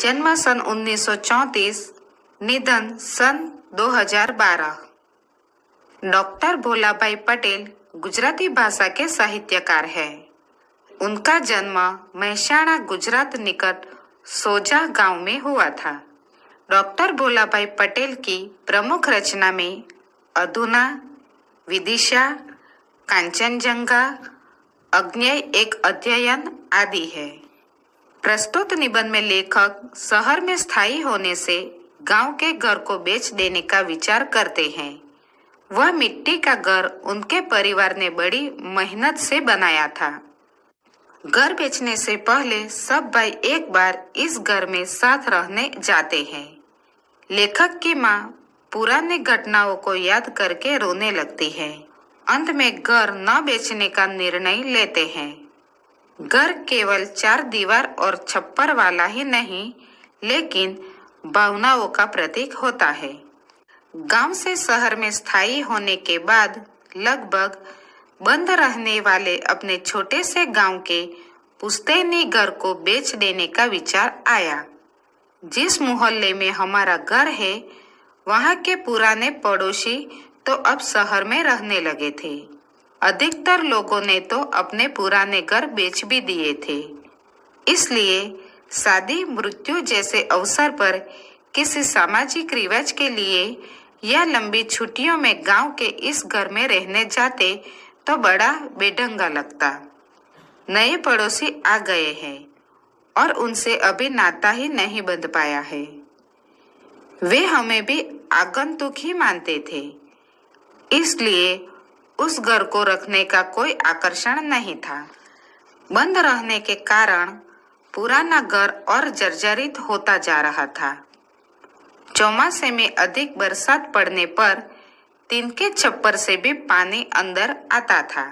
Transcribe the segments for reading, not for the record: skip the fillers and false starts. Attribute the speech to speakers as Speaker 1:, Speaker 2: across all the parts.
Speaker 1: जन्म सन 1934, निधन सन 2012। डॉक्टर भोलाभाई पटेल गुजराती भाषा के साहित्यकार हैं। उनका जन्म महेसाणा गुजरात निकट सोजा गांव में हुआ था। डॉक्टर भोलाभाई पटेल की प्रमुख रचना में अधुना, विदिशा, कांचनजंगा, अग्न्यय एक अध्ययन आदि है। प्रस्तुत निबंध में लेखक शहर में स्थायी होने से गांव के घर को बेच देने का विचार करते हैं। वह मिट्टी का घर उनके परिवार ने बड़ी मेहनत से बनाया था। घर बेचने से पहले सब भाई एक बार इस घर में साथ रहने जाते हैं। लेखक की माँ पुरानी घटनाओं को याद करके रोने लगती है। अंत में घर न बेचने का निर्णय लेते हैं। घर केवल 4 दीवार और छप्पर वाला ही नहीं, लेकिन भावनाओं का प्रतीक होता है। गांव से शहर में स्थायी होने के बाद लगभग बंद रहने वाले अपने छोटे से गांव के पुश्तैनी घर को बेच देने का विचार आया। जिस मोहल्ले में हमारा घर है, वहां के पुराने पड़ोसी तो अब शहर में रहने लगे थे। अधिकतर लोगों ने तो अपने पुराने घर बेच भी दिए थे। इसलिए शादी, मृत्यु जैसे अवसर पर किसी सामाजिक रिवाज के लिए या लंबी छुट्टियों में गांव के इस घर में रहने जाते तो बड़ा बेढंगा लगता। नए पड़ोसी आ गए हैं और उनसे अभी नाता ही नहीं बंध पाया है। वे हमें भी आगंतुक ही मानते थे, इसलिए उस घर को रखने का कोई आकर्षण नहीं था। बंद रहने के कारण पुराना घर और जर्जरित होता जा रहा था। चौमासे में अधिक बरसात पड़ने पर टीन के छप्पर से भी पानी अंदर आता था,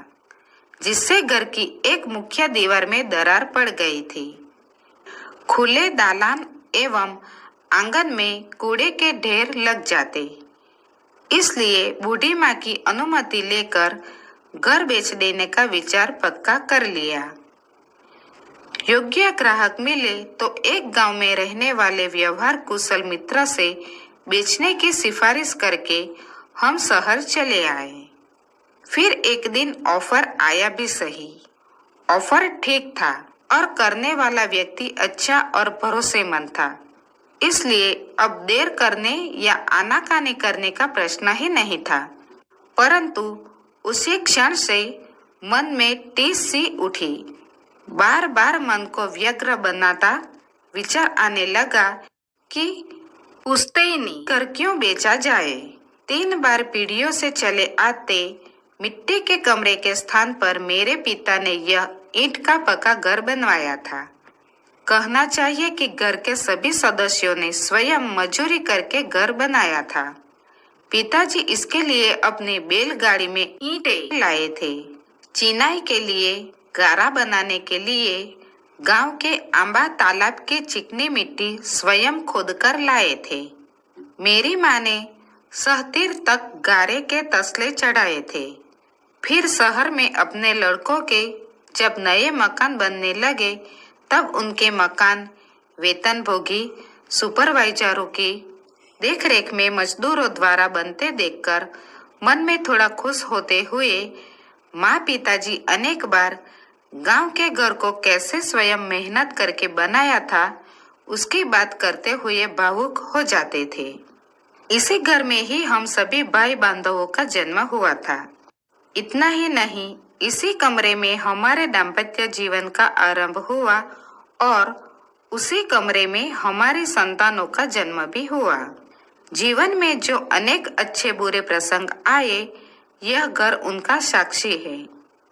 Speaker 1: जिससे घर की एक मुख्य दीवार में दरार पड़ गई थी। खुले दालान एवं आंगन में कूड़े के ढेर लग जाते, इसलिए बूढ़ी माँ की अनुमति लेकर घर बेच देने का विचार पक्का कर लिया। योग्य ग्राहक मिले तो एक गांव में रहने वाले व्यवहार कुशल मित्र से बेचने की सिफारिश करके हम शहर चले आए। फिर एक दिन ऑफर आया भी सही। ऑफर ठीक था और करने वाला व्यक्ति अच्छा और भरोसेमंद था, इसलिए अब देर करने या आनाकानी करने का प्रश्न ही नहीं था। परंतु उसी क्षण से मन में टीस सी उठी। बार बार मन को व्यग्र बनाता विचार आने लगा कि पुश्तैनी घर क्यों बेचा जाए। 3 बार पीढ़ियों से चले आते मिट्टी के कमरे के स्थान पर मेरे पिता ने यह ईंट का पक्का घर बनवाया था। कहना चाहिए कि घर के सभी सदस्यों ने स्वयं मजूरी करके घर बनाया था। पिताजी इसके लिए अपनी बैलगाड़ी में ईंटें लाए थे। चिनाई के लिए, गारा बनाने के लिए गांव के आंबा तालाब की चिकनी मिट्टी स्वयं खोदकर लाए थे। मेरी माँ ने सहतीर तक गारे के तसले चढ़ाए थे। फिर शहर में अपने लड़कों के जब नए मकान बनने लगे, तब उनके मकान वेतनभोगी सुपरवाइजरों की देखरेख में मजदूरों द्वारा बनते देखकर मन में थोड़ा खुश होते हुए माँ पिताजी अनेक बार गांव के घर को कैसे स्वयं मेहनत करके बनाया था, उसकी बात करते हुए भावुक हो जाते थे। इसी घर में ही हम सभी भाई बांधवों का जन्म हुआ था। इतना ही नहीं, इसी कमरे में हमारे दाम्पत्य जीवन का आरंभ हुआ और उसी कमरे में हमारी संतानों का जन्म भी हुआ। जीवन में जो अनेक अच्छे बुरे प्रसंग आए, यह घर उनका साक्षी है।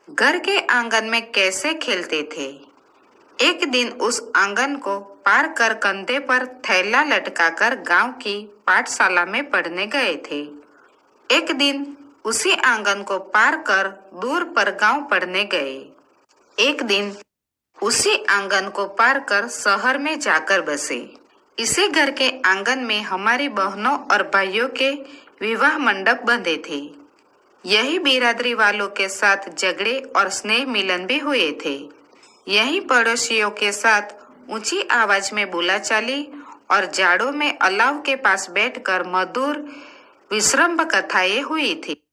Speaker 1: घर के आंगन में कैसे खेलते थे। एक दिन उस आंगन को पार कर कंधे पर थैला लटकाकर गांव की पाठशाला में पढ़ने गए थे। एक दिन उसी आंगन को पार कर दूर पर गांव पढ़ने गए। एक दिन उसी आंगन को पार कर शहर में जाकर बसे। इसी घर के आंगन में हमारी बहनों और भाइयों के विवाह मंडप बंधे थे। यही बिरादरी वालों के साथ झगड़े और स्नेह मिलन भी हुए थे। यही पड़ोसियों के साथ ऊंची आवाज में बोला चाली और जाड़ों में अलाव के पास बैठकर मधुर विश्रम्भ कथाएं हुई थी।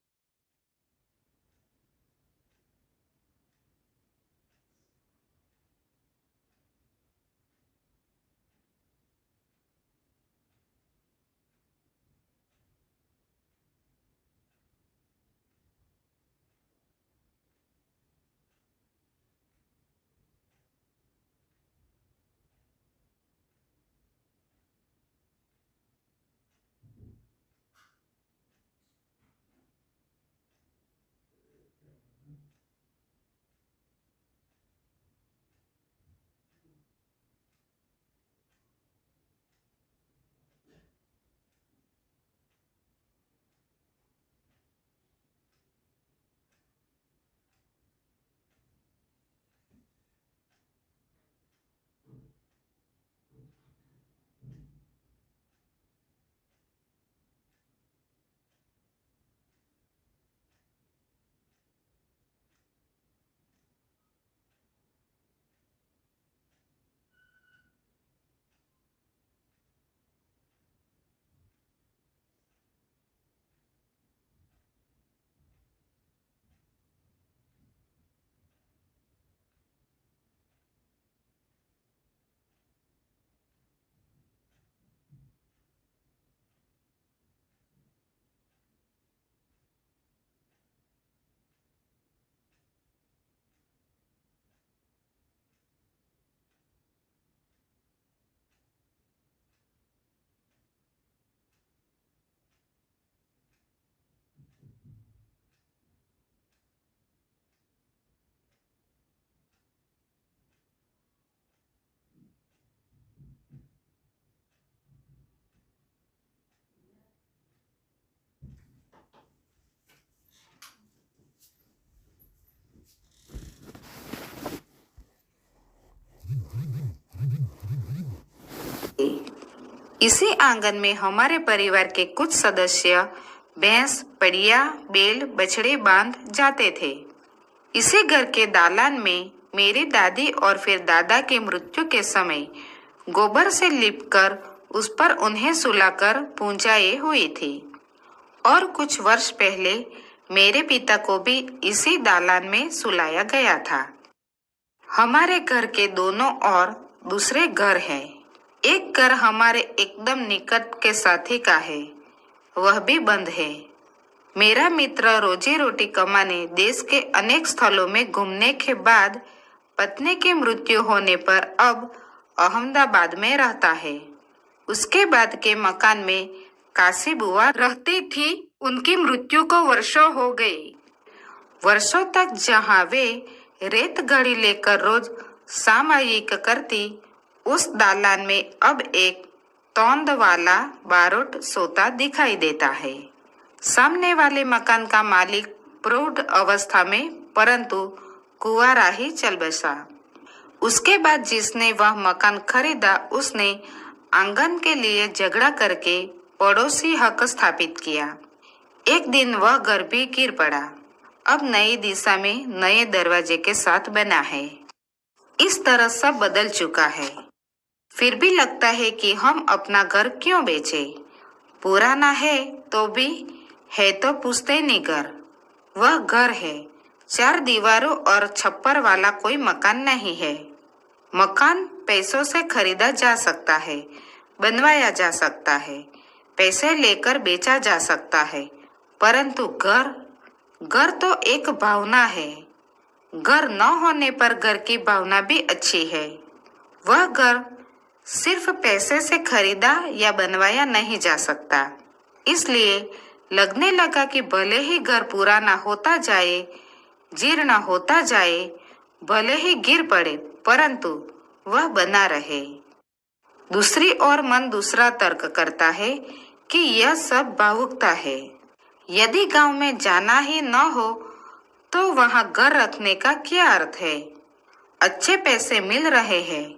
Speaker 1: इसी आंगन में हमारे परिवार के कुछ सदस्य भैंस, पड़िया, बैल, बछड़े बांध जाते थे। इसी घर के दालान में मेरी दादी और फिर दादा की मृत्यु के समय गोबर से लिपकर उस पर उन्हें सुलाकर पूंजाएं हुई थी। और कुछ वर्ष पहले मेरे पिता को भी इसी दालान में सुलाया गया था। हमारे घर के दोनों ओर दूसरे घर हैं। एक घर हमारे एकदम निकट के साथी का है, वह भी बंद है। मेरा मित्र रोजी रोटी कमाने देश के अनेक स्थलों में घूमने के बाद पत्नी की मृत्यु होने पर अब अहमदाबाद में रहता है। उसके बाद के मकान में काशी बुआ रहती थी। उनकी मृत्यु को वर्षों हो गए। वर्षों तक जहाँ वे रेत गड़ी लेकर रोज सामायिक करती, उस दालान में अब एक तोंद वाला बारूद सोता दिखाई देता है। सामने वाले मकान का मालिक प्रौढ़ अवस्था में परंतु कुंवारा ही चल बसा। उसके बाद जिसने वह मकान खरीदा, उसने आंगन के लिए झगड़ा करके पड़ोसी हक स्थापित किया। एक दिन वह घर भी गिर पड़ा। अब नई दिशा में नए दरवाजे के साथ बना है। इस तरह सब बदल चुका है। फिर भी लगता है कि हम अपना घर क्यों बेचे। पुराना है तो भी है तो पूछते नहीं घर। वह घर है, 4 दीवारों और छप्पर वाला कोई मकान नहीं है। मकान पैसों से खरीदा जा सकता है, बनवाया जा सकता है, पैसे लेकर बेचा जा सकता है, परंतु घर तो एक भावना है। घर न होने पर घर की भावना भी अच्छी है। वह घर सिर्फ पैसे से खरीदा या बनवाया नहीं जा सकता। इसलिए लगने लगा कि भले ही घर पुराना होता जाए, जीर्ण होता जाए, भले ही गिर पड़े, परंतु वह बना रहे। दूसरी ओर मन दूसरा तर्क करता है कि यह सब भावुकता है। यदि गांव में जाना ही न हो तो वहां घर रखने का क्या अर्थ है। अच्छे पैसे मिल रहे हैं,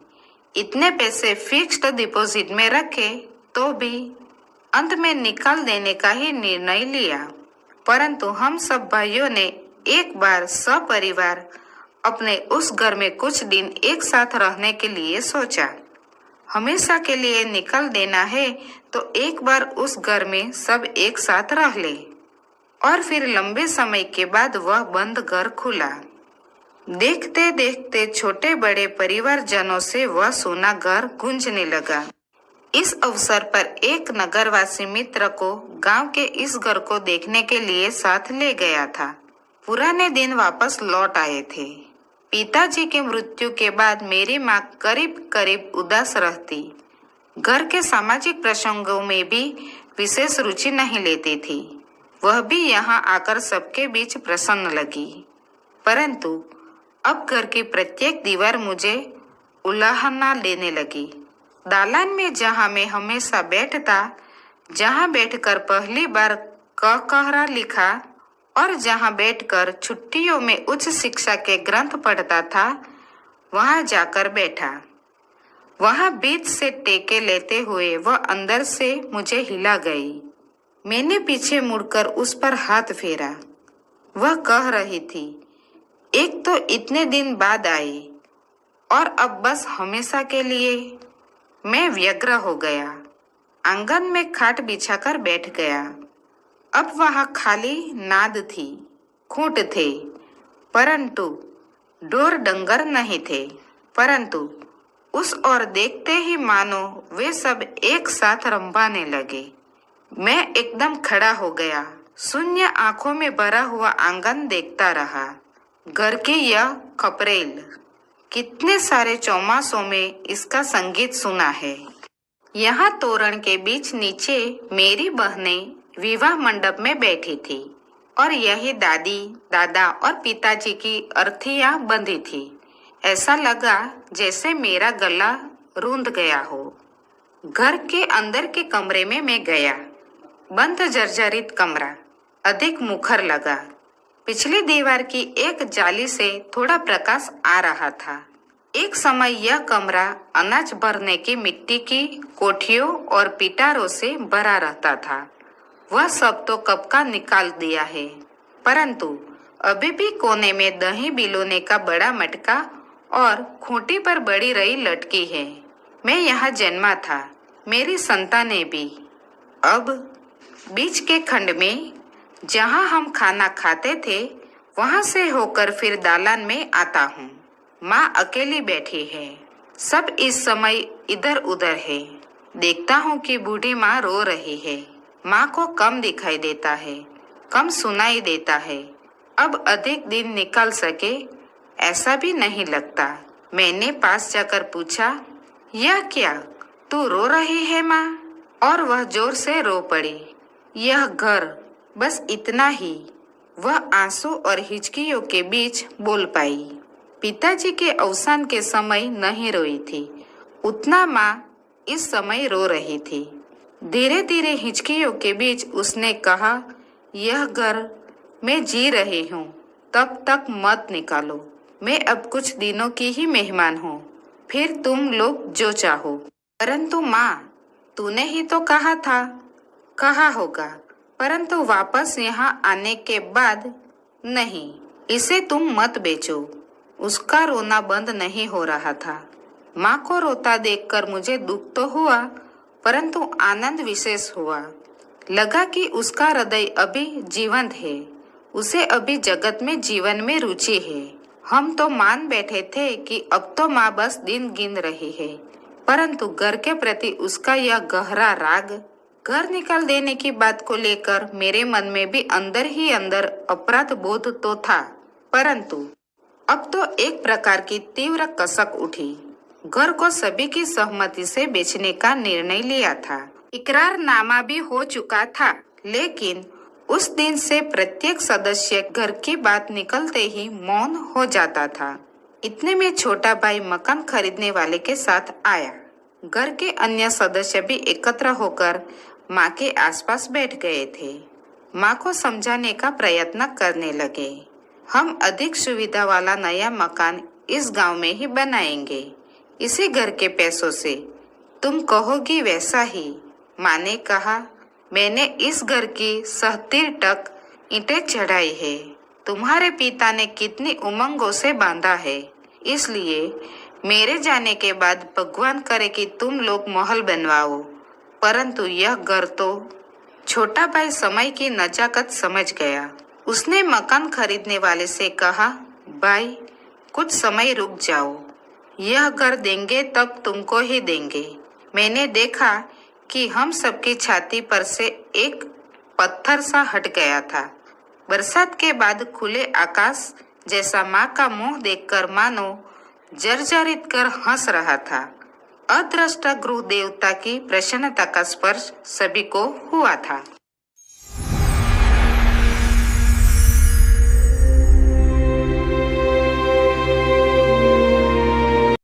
Speaker 1: इतने पैसे फिक्स्ड डिपॉजिट में रखे तो भी अंत में निकाल देने का ही निर्णय लिया। परंतु हम सब भाइयों ने एक बार सपरिवार अपने उस घर में कुछ दिन एक साथ रहने के लिए सोचा। हमेशा के लिए निकल देना है तो एक बार उस घर में सब एक साथ रह ले। और फिर लंबे समय के बाद वह बंद घर खुला। देखते देखते छोटे बड़े परिवारजनों से वह सोना घर गूंजने लगा। इस अवसर पर एक नगरवासी मित्र को गांव के इस घर को देखने के लिए साथ ले गया था। पुराने दिन वापस लौट आए थे। पिताजी की मृत्यु के बाद मेरी माँ करीब करीब उदास रहती। घर के सामाजिक प्रसंगों में भी विशेष रुचि नहीं लेती थी। वह भी यहाँ आकर सबके बीच प्रसन्न लगी। परंतु अब घर की प्रत्येक दीवार मुझे उलाहना देने लगी। दालान में जहाँ मैं हमेशा बैठता, जहाँ बैठकर पहली बार कहरा लिखा और जहाँ बैठकर छुट्टियों में उच्च शिक्षा के ग्रंथ पढ़ता था, वहाँ जाकर बैठा। वहाँ बीच से टेके लेते हुए वह अंदर से मुझे हिला गई। मैंने पीछे मुड़कर उस पर हाथ फेरा। वह कह रही थी, एक तो इतने दिन बाद आए और अब बस हमेशा के लिए। मैं व्यग्र हो गया। आंगन में खाट बिछाकर बैठ गया। अब वहां खाली नाद थी, खूंट थे, परंतु डोर डंगर नहीं थे। परंतु उस ओर देखते ही मानो वे सब एक साथ रंभाने लगे। मैं एकदम खड़ा हो गया। शून्य आंखों में भरा हुआ आंगन देखता रहा। घर की यह खपरेल कितने सारे चौमासों में इसका संगीत सुना है। यहाँ तोरण के बीच नीचे मेरी बहनें विवाह मंडप में बैठी थी और यही दादी दादा और पिताजी की अर्थियां बंधी थी। ऐसा लगा जैसे मेरा गला रूंध गया हो। घर के अंदर के कमरे में मैं गया। बंद जर्जरित कमरा, अधिक मुखर लगा। पिछली दीवार की एक जाली से थोड़ा प्रकाश आ रहा था। एक समय यह कमरा अनाज भरने की मिट्टी की कोठियों और पिटारों से भरा रहता था। वह सब तो कब का निकाल दिया है, परंतु अभी भी कोने में दही बिलोने का बड़ा मटका और खूंटी पर बड़ी रई लटकी है। मैं यहाँ जन्मा था, मेरी संतानें भी। अब बीच के खंड में जहाँ हम खाना खाते थे, वहाँ से होकर फिर दालान में आता हूँ। माँ अकेली बैठी है। सब इस समय इधर उधर है। देखता हूँ कि बूढ़ी माँ रो रही है। माँ को कम दिखाई देता है, कम सुनाई देता है। अब अधिक दिन निकल सके ऐसा भी नहीं लगता। मैंने पास जाकर पूछा, यह क्या, तू रो रही है माँ? और वह जोर से रो पड़ी। यह घर, बस इतना ही वह आंसू और हिचकियों के बीच बोल पाई। पिताजी के अवसान के समय नहीं रोई थी, उतना माँ इस समय रो रही थी। धीरे धीरे हिचकियों के बीच उसने कहा, यह घर मैं जी रही हूँ, तब तक मत निकालो। मैं अब कुछ दिनों की ही मेहमान हूँ, फिर तुम लोग जो चाहो। परंतु माँ, तूने ही तो कहा था। कहा होगा, परंतु वापस यहाँ आने के बाद नहीं, इसे तुम मत बेचो। उसका रोना बंद नहीं हो रहा था। माँ को रोता देखकर मुझे दुख तो हुआ, परंतु आनंद विशेष हुआ। लगा कि उसका हृदय अभी जीवंत है, उसे अभी जगत में जीवन में रुचि है। हम तो मान बैठे थे कि अब तो माँ बस दिन गिन रही है, परंतु घर के प्रति उसका यह गहरा राग, घर निकाल देने की बात को लेकर मेरे मन में भी अंदर ही अंदर अपराध बोध तो था, परंतु अब तो एक प्रकार की तीव्र कसक उठी। घर को सभी की सहमति से बेचने का निर्णय लिया था। इकरारनामा भी हो चुका था, लेकिन उस दिन से प्रत्येक सदस्य घर की बात निकलते ही मौन हो जाता था। इतने में छोटा भाई मकान खरीदने वाले के साथ आया। घर के अन्य सदस्य भी एकत्र होकर माँ के आसपास बैठ गए थे। माँ को समझाने का प्रयत्न करने लगे। हम अधिक सुविधा वाला नया मकान इस गांव में ही बनाएंगे, इसी घर के पैसों से। तुम कहोगी वैसा ही। माँ ने कहा, मैंने इस घर की 70 टक ईंटें चढ़ाई है, तुम्हारे पिता ने कितनी उमंगों से बांधा है, इसलिए मेरे जाने के बाद भगवान करे कि तुम लोग महल बनवाओ, परंतु यह घर तो। छोटा भाई समय की नजाकत समझ गया। उसने मकान खरीदने वाले से कहा, भाई कुछ समय रुक जाओ, यह घर देंगे तब तुमको ही देंगे। मैंने देखा कि हम सबकी छाती पर से एक पत्थर सा हट गया था। बरसात के बाद खुले आकाश जैसा माँ का मुंह देखकर मानो जर्जरित कर हंस रहा था। अदृष्ट गृह देवता की प्रसन्नता का स्पर्श सभी को हुआ था।